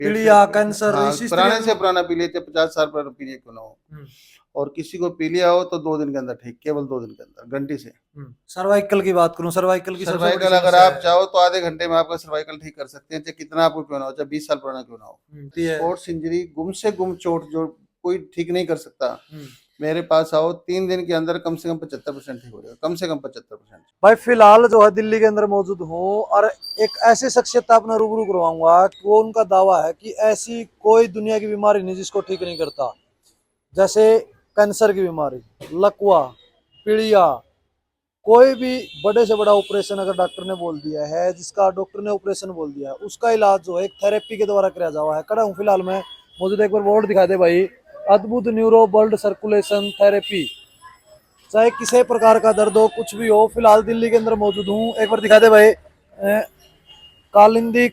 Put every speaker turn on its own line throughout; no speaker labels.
पेट
पीलिया,
से,
कैंसर,
हाँ
इसी
पुराने
स्त्रियों
से
को।
पुराना पीलिया, चाहे 50 साल पुराना पीलिया क्यों ना हो, और किसी को पीलिया हो तो 2 दिन के अंदर ठीक, केवल 2 दिन के अंदर, घंटी से।
सर्वाइकल की बात करूं, सर्वाइकल की सबसे बड़ी
सर्वाइकल अगर
समस्या
आप
है।
चाहो तो आधे घंटे में आपका सर्वाइकल ठीक कर सकते हैं, चाहे कितना आपको क्यों ना हो, चाहे 20 साल पुराना क्यों ना हो।
ती है।
स्पोर्ट्स इंजरी, गुम से गुम चोट जो कोई ठीक नहीं कर सकता, मेरे पास आओ, 3 दिन के अंदर कम से कम 75% ठीक हो जाएगा, कम से कम 75%।
भाई फिलहाल जो है दिल्ली के अंदर मौजूद हूँ, और एक ऐसी शख्सियत अपना रूबरू करवाऊंगा कि वो उनका दावा है कि ऐसी कोई दुनिया की बीमारी नहीं जिसको ठीक नहीं करता। जैसे कैंसर की बीमारी, लकवा, पीलिया, कोई भी बड़े से बड़ा ऑपरेशन अगर डॉक्टर ने बोल दिया है, जिसका डॉक्टर ने ऑपरेशन बोल दिया है, उसका इलाज जो है एक थेरेपी के द्वारा किया जावा है। खड़ा हूँ फिलहाल मैं मौजूद, एक बार बोर्ड दिखा दे भाई, अद्भुत न्यूरो ब्लड सर्कुलेशन थेरेपी। चाहे किसी प्रकार का दर्द हो, कुछ भी हो, फिलहाल दिल्ली के अंदर मौजूद हूँ। एक बार दिखा दे भाई, कालिंदी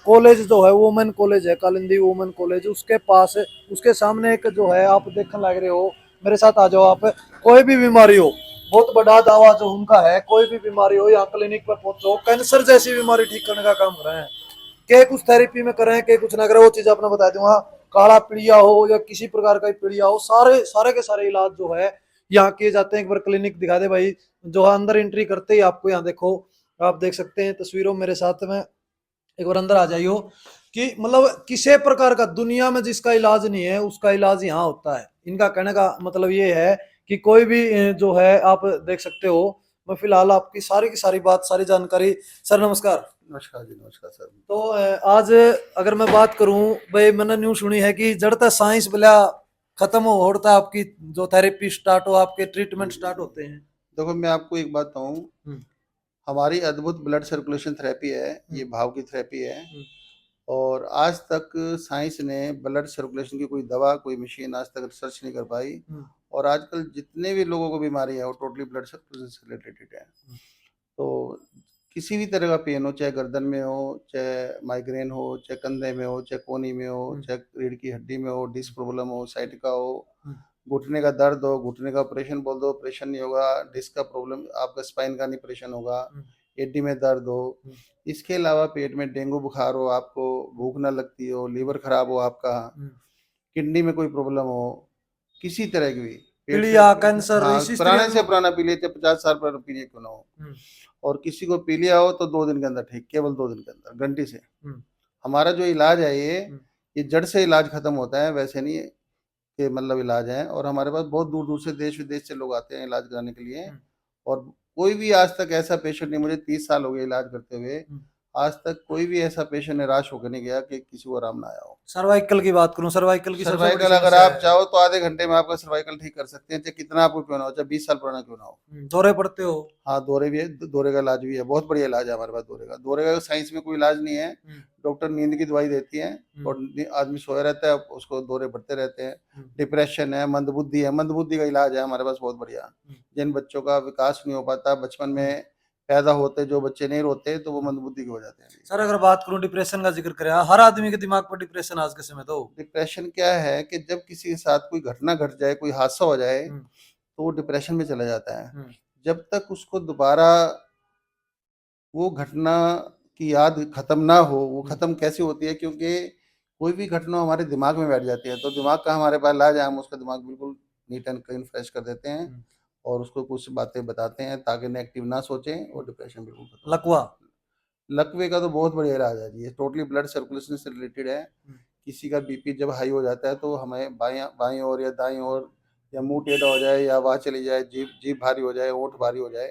कॉलेज जो है, वुमेन कॉलेज है, कालिंदी वुमेन कॉलेज, उसके पास, उसके सामने एक जो है, आप देखने लग रहे हो, मेरे साथ आ जाओ आप। कोई भी बीमारी हो, बहुत बड़ा दावा जो उनका है, कोई भी बीमारी हो यहाँ क्लिनिक पर पहुंचो, कैंसर जैसी बीमारी ठीक करने का काम कर रहे हैं। के कुछ थेरेपी में करें, के कुछ ना करें, वो चीज अपना बता दूंगा। काला पीलिया हो या किसी प्रकार का पीलिया हो, सारे सारे के सारे इलाज जो है यहाँ किए जाते हैं। एक बार क्लिनिक दिखा दे भाई, जो है अंदर एंट्री करते ही आपको यहाँ देखो, आप देख सकते हैं तस्वीरों मेरे साथ में, एक बार अंदर आ जाइयो। कि मतलब किसी प्रकार का दुनिया में जिसका इलाज नहीं है, उसका इलाज यहाँ होता है। इनका कहने का मतलब ये है कि कोई भी जो है, आप देख सकते हो। मैं फिलहाल आपकी सारी की सारी बात, सारी जानकारी। सर नमस्कार।
नमस्कार जी, नमस्कार सर।
तो आज अगर मैं बात करूं, भाई मैंने न्यूज सुनी है कि जड़ता साइंस बिला खत्म हो होता है, आपकी जो थेरेपी स्टार्ट हो, आपके ट्रीटमेंट स्टार्ट होते हैं।
देखो मैं आपको एक बात बताऊं, हमारी अद्भुत ब्लड सर्कुलेशन थेरेपी है, ये भाव की थेरेपी है। और आज तक साइंस ने ब्लड सर्कुलेशन की कोई दवा, कोई मशीन आज तक रिसर्च नहीं कर पाई। और आजकल जितने भी लोगों को बीमारी है वो टोटली ब्लड सर्कुलेशन से रिलेटेड है। तो किसी भी तरह का पेन हो, चाहे गर्दन में हो, चाहे माइग्रेन हो, चाहे कंधे में हो, चाहे कोहनी में हो, चाहे रीढ़ की हड्डी में हो, डिस्क प्रॉब्लम हो, साइटिका हो, घुटने का दर्द हो, घुटने का ऑपरेशन बोल दो, ऑपरेशन नहीं होगा, डिस्क का प्रॉब्लम, आपका स्पाइन का नहीं ऑपरेशन होगा, एडी में दर्द हो, इसके अलावा पेट में डेंगू बुखार हो, आपको भूख ना लगती हो, लीवर खराब हो आपका, किडनी में कोई प्रॉब्लम हो, किसी तरह की भी, पेट से,
पीलिया, कैंसर,
हाँ
इसी
पुराने
स्त्रियों
से
को।
पुराना पीलिया, चाहे 50 साल पुराना पीलिया क्यों ना हो, और किसी को पीलिया हो तो 2 दिन के अंदर ठीक, केवल 2 दिन के अंदर, घंटी से। हमारा जो इलाज है ये जड़ से इलाज खत्म होता है, वैसे नहीं है कि मतलब इलाज है। और हमारे पास बहुत दूर दूर से, देश विदेश से लोग आते हैं इलाज कराने के लिए। और कोई भी आज तक ऐसा पेशेंट नहीं, मुझे 30 साल हो गए इलाज करते हुए, आज तक कोई भी ऐसा पेशेंट निराश होकर नहीं गया कि किसी को आराम ना आया हो।
सर्वाइकल की बात करूं, सर्वाइकल की सबसे बड़ी
सर्वाइकल अगर
समस्या
आप
है।
चाहो तो आधे घंटे में आपका सर्वाइकल ठीक कर सकते हैं, चाहे कितना आपको क्यों ना हो, चाहे 20 साल पुराना क्यों ना हो।
दौरे पड़ते हो।
हाँ दौरे भी है, दौरे का इलाज भी है, बहुत बढ़िया इलाज है हमारे पास दौरे का। दौरे का साइंस में कोई इलाज नहीं है, डॉक्टर नींद की दवाई देती है, और आदमी सोया रहता है, उसको दौरे बढ़ते रहते हैं। डिप्रेशन है, मंदबुद्धि है, मंदबुद्धि का इलाज है हमारे पास बहुत बढ़िया। जिन बच्चों का विकास नहीं हो पाता बचपन में, पैदा होते जो बच्चे नहीं रोते, तो वो मंदबुद्धि के हो जाते हैं।
सर अगर बात करूं, डिप्रेशन का जिक्र करें, हर आदमी के दिमाग पर डिप्रेशन आज के समय तो।
डिप्रेशन क्या है कि जब किसी के साथ कोई घटना घट जाए, कोई हादसा हो जाए, तो वो डिप्रेशन में चला जाता है। जब तक उसको दोबारा वो घटना की याद खत्म ना हो, वो खत्म कैसे होती है, क्योंकि कोई भी घटना हमारे दिमाग में बैठ जाती है, तो दिमाग का हमारे पास इलाज है, हम उसका दिमाग बिल्कुल नीट एंड क्लीन फ्रेश कर देते हैं, और उसको कुछ बातें बताते हैं ताकि नेगेटिव ना सोचें, और डिप्रेशन बिल्कुल खत्म हो
लकवा।
जाए। लकवे का तो बहुत बढ़िया इलाज है जी, ये टोटली ब्लड सर्कुलेशन से रिलेटेड है। किसी का बीपी जब हाई हो जाता है तो हमें बाई ओर या दाई ओर, या मुंह टेढ़ा हो जाए, या आवाज चली जाए, जीभ जीभ भारी हो जाए, ओंठ भारी हो जाए,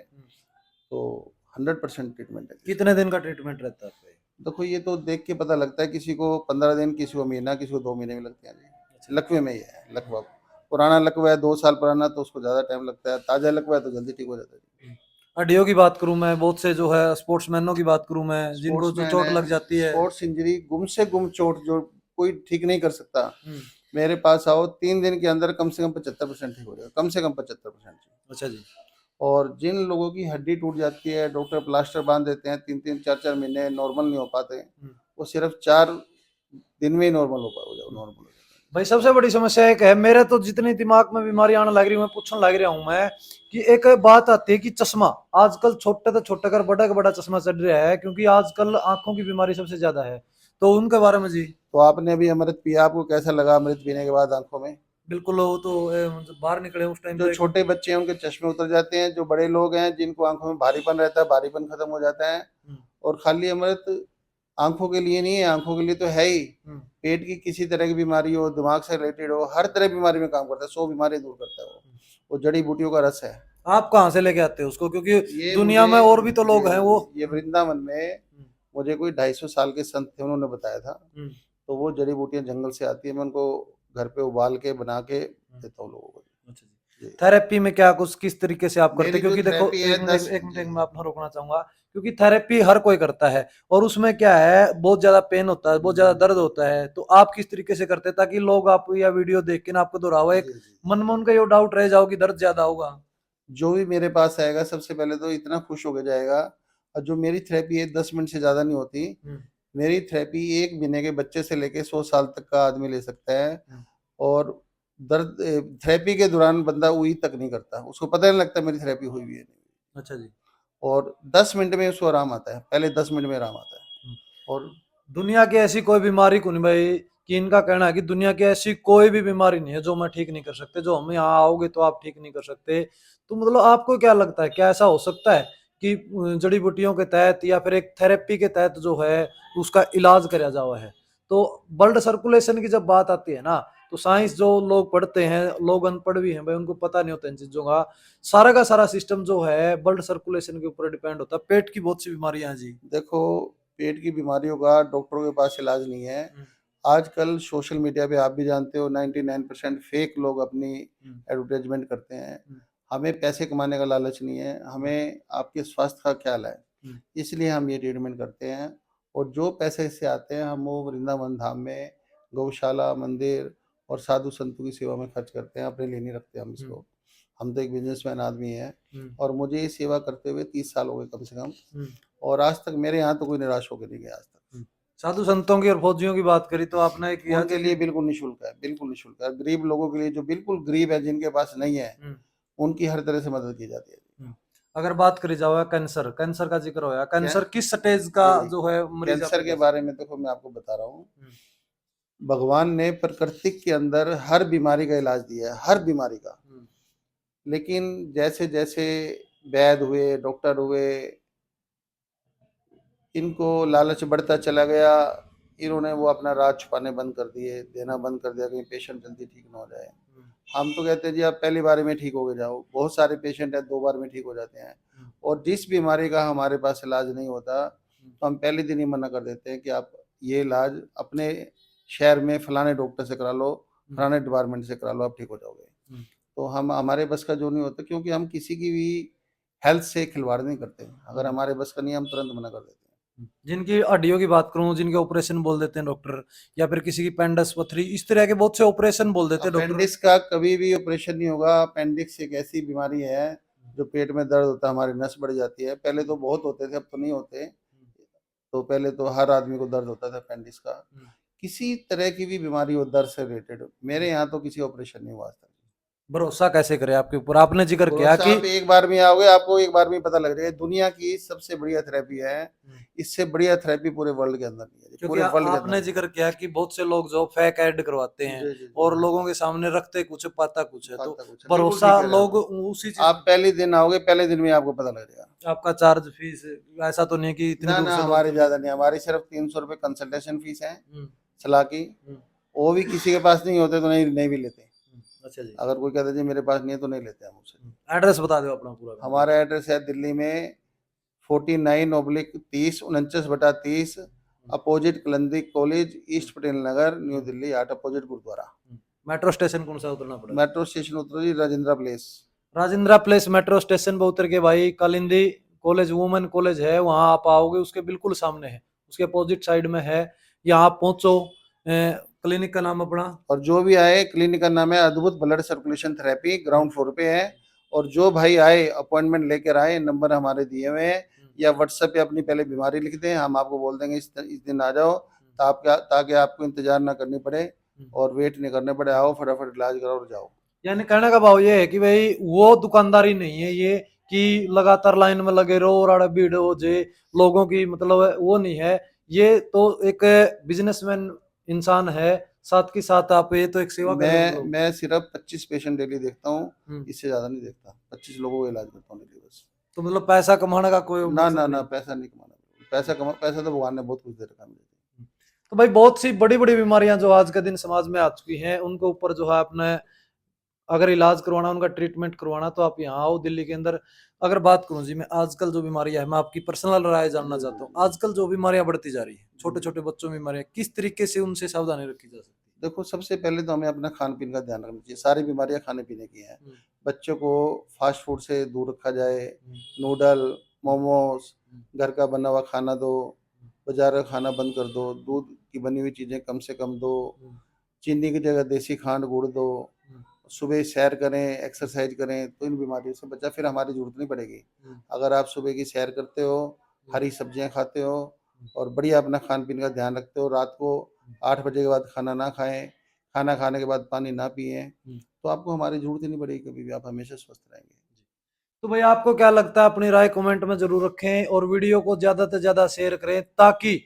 तो 100% ट्रीटमेंट है।
कितने दिन का ट्रीटमेंट रहता है?
देखो ये तो देख के पता लगता है, किसी को 15 दिन, किसी को महीना, किसी को 2 महीने में लगते हैं जी। लकवे में ही है लकवा, पुराना लकवा है 2 साल पुराना तो उसको ज्यादा टाइम लगता है, ताजा लकवा है तो जल्दी ठीक हो जाता है।
हड्डियों की बात करूं मैं, बहुत से जो है स्पोर्ट्समैनों की बात करूं मैं, जिनको जो
स्पोर्ट्समैन
चोट
है,
लग जाती है।
स्पोर्ट्स इंजरी, गुम से गुम चोट जो कोई ठीक नहीं कर सकता, मेरे पास आओ, 3 दिन के अंदर कम से कम 75% ठीक हो जाएगा, कम से कम 75%।
अच्छा जी।
और जिन लोगों की हड्डी टूट जाती है, डॉक्टर प्लास्टर बांध देते हैं, 3-3 4-4 महीने नॉर्मल नहीं हो पाते, वो सिर्फ 4 दिन में ही नॉर्मल हो जाते हैं।
भाई सबसे बड़ी समस्या एक है, मेरे तो जितनी दिमाग में बीमारी आने लग रही, मैं पूछने लग रहा हूँ मैं, कि एक बात आती है कि चश्मा, आजकल छोटे तो छोटे कर बड़ा का बड़ा चश्मा चल रहा है, क्योंकि आजकल आंखों की बीमारी सबसे ज्यादा है। तो उनके बारे में जी।
तो आपने अभी अमृत पिया, आपको कैसा लगा अमृत पीने के बाद आंखों में?
बिल्कुल, वो तो मतलब बाहर निकले उस टाइम
जो
तो
छोटे बच्चे हैं उनके चश्मे उतर जाते हैं, जो बड़े लोग हैं जिनको आंखों में भारीपन रहता है, भारीपन खत्म हो जाता है। और खाली अमृत आंखों के लिए नहीं है, आंखों के लिए तो है ही, पेट की किसी तरह की बीमारी हो, दिमाग से रिलेटेड हो, हर तरह की बीमारी में काम करता है, 100 बीमारी दूर करता है वो जड़ी बूटियों का रस है।
आप कहाँ से लेके आते हो उसको, क्योंकि
ये
दुनिया में और भी तो लोग हैं वो।
ये वृंदावन में मुझे कोई 250 साल के संत थे, उन्होंने बताया था। तो वो जड़ी बूटियां जंगल से आती है, मैं उनको घर पे उबाल के बना के देता हूँ लोगों को।
थेरेपी में क्या कुछ किस तरीके से आप करते
मेरी
हैं, क्योंकि
जो
देखो
थेरेपी है
एक मिनट
10
एक मिनट मैं अपना रोकना चाहूंगा, क्योंकि थेरेपी हर कोई करता है और उसमें क्या है, बहुत ज्यादा पेन होता है, बहुत ज्यादा दर्द होता है। तो आप किस तरीके से करते हैं ताकि लोग आप या वीडियो देख के ना आपको दोहराओ, एक मन में उनका ये डाउट रह जाओ कि दर्द ज्यादा होगा।
जो भी मेरे पास आएगा सबसे पहले तो इतना खुश होकर जाएगा। और जो मेरी थेरेपी है 10 मिनट से ज्यादा नहीं होती। मेरी थेरेपी 1 महीने के बच्चे से लेके 100 साल तक का आदमी ले सकता है। और दर्द थेरेपी के दौरान बंदा उई तक नहीं करता, उसको पता नहीं लगता मेरी थेरेपी हुई भी है नहीं।
अच्छा जी।
और 10 मिनट में उसको आराम आता है, पहले 10 मिनट में आराम आता है। और
दुनिया की ऐसी कोई बीमारी को नहीं भाई, कि इनका कहना है कि दुनिया की ऐसी कोई भी बीमारी नहीं है जो मैं ठीक नहीं कर सकते, जो हम यहाँ आओगे तो आप ठीक नहीं कर सकते। तो मतलब आपको क्या लगता है, क्या ऐसा हो सकता है कि जड़ी बूटियों के तहत या फिर एक थेरेपी के तहत जो है उसका इलाज करा जावा है? तो ब्लड सर्कुलेशन की जब बात आती है ना, तो साइंस जो लोग पढ़ते हैं, लोग अनपढ़ भी हैं भाई, उनको पता नहीं होता इन चीजों का सारा सिस्टम जो है ब्लड सर्कुलेशन के ऊपर डिपेंड होता है। पेट की बहुत सी बीमारियां हैं जी।
देखो, पेट की बीमारियों का डॉक्टरों के पास इलाज नहीं है। आजकल सोशल मीडिया पे आप भी जानते हो 99% फेक लोग अपनी एडवर्टाइजमेंट करते हैं। हमें पैसे कमाने का लालच नहीं है, हमें आपके स्वास्थ्य का ख्याल है, इसलिए हम ये ट्रीटमेंट करते हैं। और जो पैसे इससे आते हैं हम वो वृंदावन धाम में गौशाला, मंदिर और साधु संतों की सेवा में खर्च करते हैं, अपने लिए नहीं रखते हम इसको। हम तो एक बिजनेसमैन आदमी है और मुझे ये सेवा करते हुए 30 साल हो गए कम से कम। और आज तक मेरे यहाँ तो कोई निराश होकर नहीं गया आज तक।
साधु संतों की और फौजियों की बात करी तो आपने किया
उनके लिए बिल्कुल निःशुल्क है, बिल्कुल निःशुल्क है। गरीब लोगों के लिए, जो बिल्कुल गरीब है, जिनके पास नहीं है, उनकी हर तरह से मदद की जाती है।
अगर बात करी जाए कैंसर, कैंसर का जिक्र होया, कैंसर किस स्टेज का जो है मरीज?
कैंसर के बारे में देखो मैं आपको बता रहा हूँ, भगवान ने प्रकृति के अंदर हर बीमारी का इलाज दिया है, हर बीमारी का। लेकिन जैसे जैसे वैद्य हुए, डॉक्टर हुए, इनको लालच बढ़ता चला गया, इन्होंने वो अपना राज छुपाने बंद कर दिए, देना बंद कर दिया कहीं पेशेंट जल्दी ठीक ना हो जाए। हम तो कहते हैं जी आप पहली बार में ठीक हो गए जाओ, बहुत सारे पेशेंट है 2 बार में ठीक हो जाते हैं। और जिस बीमारी का हमारे पास इलाज नहीं होता तो हम पहले दिन ही मना कर देते हैं कि आप ये इलाज अपने शहर में फलाने डॉक्टर से करा लो, फलाने डिपार्टमेंट से करा लो, आप ठीक हो जाओगे। तो हम, हमारे बस का जो नहीं होता, क्योंकि हम किसी की भी हेल्थ से खिलवाड़ नहीं करते। अगर हमारे बस का नहीं, हम तुरंत मना कर देते हैं।
जिनकी हड्डियों की बात करूं, जिनके ऑपरेशन बोल देते हैं डॉक्टर, या फिर किसी की पेंडस पथरी, इस तरह के बहुत से ऑपरेशन बोल देते हैं डॉक्टर।
अपेंडिक्स का कभी भी ऑपरेशन नहीं होगा। अपेंडिक्स एक ऐसी बीमारी है जो पेट में दर्द होता है, हमारी नस बढ़ जाती है। पहले तो बहुत होते थे, अब तो नहीं होते। तो पहले तो हर आदमी को दर्द होता था अपेंडिक्स का। किसी तरह की भी बीमारी हो दर्द से रिलेटेड, मेरे यहाँ तो किसी ऑपरेशन नहीं हुआ आज तक।
भरोसा कैसे करें आपके ऊपर? आपने जिक्र किया कि
आप एक बार में आओगे, आपको एक बार में पता लग जाएगा। दुनिया की सबसे बढ़िया थेरेपी है, इससे बढ़िया थेरेपी पूरे वर्ल्ड के अंदर नहीं है। पूरे वर्ल्ड
आपने जिक्र किया कि बहुत से लोग जो फेक ऐड करवाते हैं और लोगों के सामने रखते कुछ पाता कुछ है, तो भरोसा लोग उसी चीज।
आप पहले दिन आओगे, पहले दिन में आपको पता लग जाएगा।
आपका चार्ज फीस ऐसा तो नहीं कि इतनी
ना
दूर
ना,
से
हमारी ज्यादा नहीं, हमारी सिर्फ 300 रुपए कंसल्टेशन फीस है सलाह की। वो भी किसी के पास नहीं होते तो नहीं भी लेते।
अच्छा जी।
अगर कोई कहता जी मेरे पास नहीं है तो नहीं लेते हम उससे।
एड्रेस बता दो अपना पूरा।
हमारा एड्रेस है दिल्ली में 49/30 opposite Kalindi college, east Patel Nagar, new Delhi, 8 opposite gurdwara.
Metro station कौन सा उतरना पड़ेगा?
मेट्रो स्टेशन उतरो जी, Rajendra place.
Rajendra place metro station पर उतर के भाई कालिंदी कॉलेज, वुमेन कॉलेज है, वहां आप आओगे, उसके बिल्कुल सामने है, उसके अपोजिट साइड में है। यहाँ आप पहुंचो। क्लिनिक का नाम अपना,
और जो भी आए, क्लिनिक का नाम है अद्भुत blood circulation therapy, ground floor पे है। और जो भाई आए अपॉइंटमेंट लेकर आए, नंबर हमारे दिए हुए हैं, या व्हाट्सएप पे अपनी पहले बीमारी लिख दें, हम आपको बोल देंगे इस दिन आ जाओ, ताकि आपको इंतजार ना करनी पड़े और वेट नहीं करने पड़े। आओ फटाफट इलाज कराओ और जाओ।
यानी कहने का भाव ये है कि भाई वो दुकानदारी नहीं है ये कि लगातार लाइन में लगे रहो और आड़े भीड़ हो जे लोगों की, मतलब वो नहीं है। ये तो एक बिजनेसमैन इंसान है, साथ के साथ आप ये तो एक सेवा कर रहे हो मतलब।
मैं सिर्फ 25 पेशेंट डेली देखता हूँ,
हम्म।
इससे ज्यादा नहीं देखता। 25 लोगों का इलाज करता हूँ डेली बस।
तो मतलब पैसा कमाने का कोई
ना ना
मकसद
ना,
नहीं।
पैसा नहीं कमाना। पैसा तो भगवान ने बहुत कुछ दे रखा है मुझे।
तो भाई बहुत सी बड़ी बड़ी बीमारियां जो आज के दिन समाज में आ चुकी हैं, उनके ऊपर जो है आपने अगर इलाज करवाना, उनका ट्रीटमेंट करवाना, तो आप यहाँ आओ दिल्ली के अंदर। अगर बात करूं जी मैं आजकल जो बीमारियां है, मैं आपकी पर्सनल राय जानना चाहता हूँ। आजकल जो बीमारियां बढ़ती जा रही है, छोटे छोटे बच्चों में बीमारियां, किस तरीके से उनसे सावधानी रखी जा सकती
देखो, सबसे पहले तो हमें अपना खान पीन का ध्यान रखना चाहिए। सारी बीमारियां खाने पीने की हैं।
है?
बच्चों को फास्ट फूड से दूर रखा जाए। नूडल, मोमोज, घर का बना हुआ खाना दो। बाजार का खाना बंद कर दो। दूध की बनी हुई चीजें कम से कम दो। चीनी की जगह देसी खांड गुड़ दो। सुबह सैर करें, एक्सरसाइज करें, तो इन बीमारियों से बचा, फिर हमारी जरूरत नहीं पड़ेगी। अगर आप सुबह की सैर करते हो, हरी सब्जियां खाते हो और बढ़िया अपना खान पीन का ध्यान रखते हो, रात को 8 बजे के बाद खाना ना खाएं, खाना खाने के बाद पानी ना पिए, तो आपको हमारी जरूरत ही नहीं पड़ेगी कभी भी। आप हमेशा स्वस्थ रहेंगे।
तो भाई आपको क्या लगता है, अपनी राय कमेंट में जरूर रखें और वीडियो को ज्यादा से ज्यादा शेयर करें, ताकि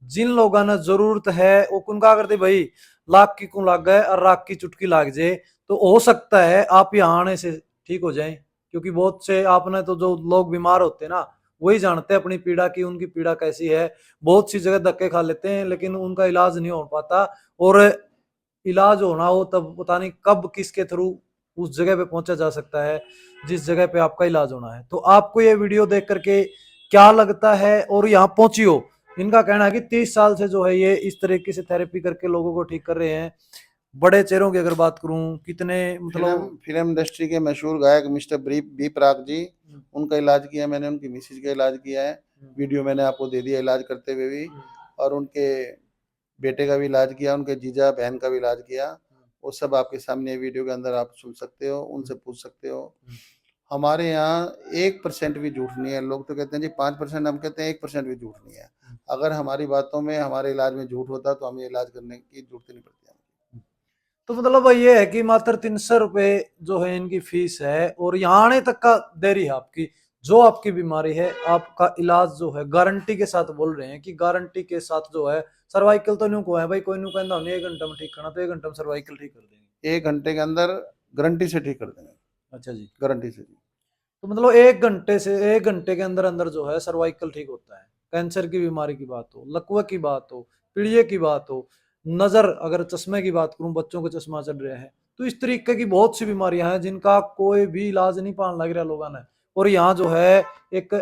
जिन लोगों ने जरूरत है वो कुन का करते भाई, लाख की कुन लाग गए और राख की चुटकी लाग जाए, तो हो सकता है आप यहाँ आने से ठीक हो जाए। क्योंकि बहुत से आपने तो जो लोग बीमार होते हैं ना, वही जानते हैं अपनी पीड़ा की, उनकी पीड़ा कैसी है। बहुत सी जगह धक्के खा लेते हैं लेकिन उनका इलाज नहीं हो पाता, और इलाज होना हो तब पता नहीं कब किसके थ्रू उस जगह पे पहुंचा जा सकता है जिस जगह पे आपका इलाज होना है। तो आपको ये वीडियो देख करके क्या लगता है, और यहाँ पहुंची हो, इनका कहना है कि 30 साल से जो है ये इस तरीके से थेरेपी करके लोगों को ठीक कर रहे हैं। बड़े चेहरों की अगर बात करूं, कितने मतलब
फिल्म इंडस्ट्री के मशहूर गायक मिस्टर बी प्राक जी, उनका इलाज किया मैंने, उनकी मिसेज का इलाज किया है। वीडियो मैंने आपको दे दिया इलाज करते हुए भी। और उनके बेटे का भी इलाज किया, उनके जीजा बहन का भी इलाज किया। वो सब आपके सामने वीडियो के अंदर आप सुन सकते हो, उनसे पूछ सकते हो। हमारे यहाँ 1% भी झूठ नहीं है। लोग तो कहते हैं जी 5%, हम कहते हैं 1% भी झूठ नहीं है। अगर हमारी बातों में, हमारे इलाज में झूठ होता तो हमें इलाज करने की जरूरत नहीं पड़ती।
तो मतलब ये है कि मात्र 300 रुपए जो है इनकी फीस है, और यहाँ आने तक का देरी है आपकी। जो आपकी बीमारी है, आपका इलाज जो है गारंटी के साथ बोल रहे हैं कि गारंटी के साथ जो है, सर्वाइकल तो न्यू को है भाई, कोई न्यू कहना हमने 1 घंटे में ठीक करना, तो 1 घंटे में सर्वाइकल ठीक कर देंगे।
1 घंटे के अंदर गारंटी से ठीक कर देंगे।
अच्छा जी।
गारंटी से जी।
तो मतलब 1 घंटे के अंदर अंदर जो है सर्वाइकल ठीक होता है। कैंसर की बीमारी की बात हो, लकवा की बात हो, पीड़िए की बात हो, नजर अगर चश्मे की बात करूं, बच्चों को चश्मा चढ़ रहा है, तो इस तरीके की बहुत सी बीमारियां हैं जिनका कोई भी इलाज नहीं पाने लग रहा लोगों ने। और यहाँ जो है एक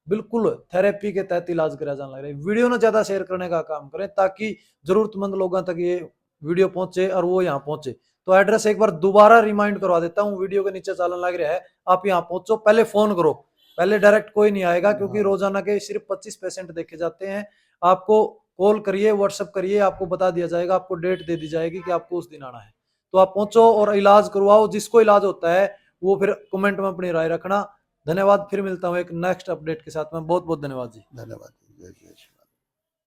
बिल्कुल थेरेपी के तहत इलाज करा जाने लग रहा है। वीडियो ने ज्यादा शेयर करने का काम करें, ताकि जरूरतमंद लोगों तक ये वीडियो पहुंचे और वो यहाँ पहुंचे। तो एड्रेस एक बार दोबारा रिमाइंड करवा देता हूँ, वीडियो के नीचे चालन लग रहा है, आप यहाँ पहुंचो, पहले फोन करो। पहले डायरेक्ट कोई नहीं आएगा, क्योंकि रोजाना के सिर्फ 25 पेशेंट देखे जाते हैं। आपको कॉल करिए, व्हाट्सअप करिए, आपको बता दिया जाएगा, आपको डेट दे दी जाएगी कि आपको उस दिन आना है। तो आप पहुंचो और इलाज करवाओ। जिसको इलाज होता है वो फिर कमेंट में अपनी राय रखना। धन्यवाद, फिर मिलता हूँ एक नेक्स्ट अपडेट के साथ में। बहुत बहुत धन्यवाद जी।
धन्यवाद।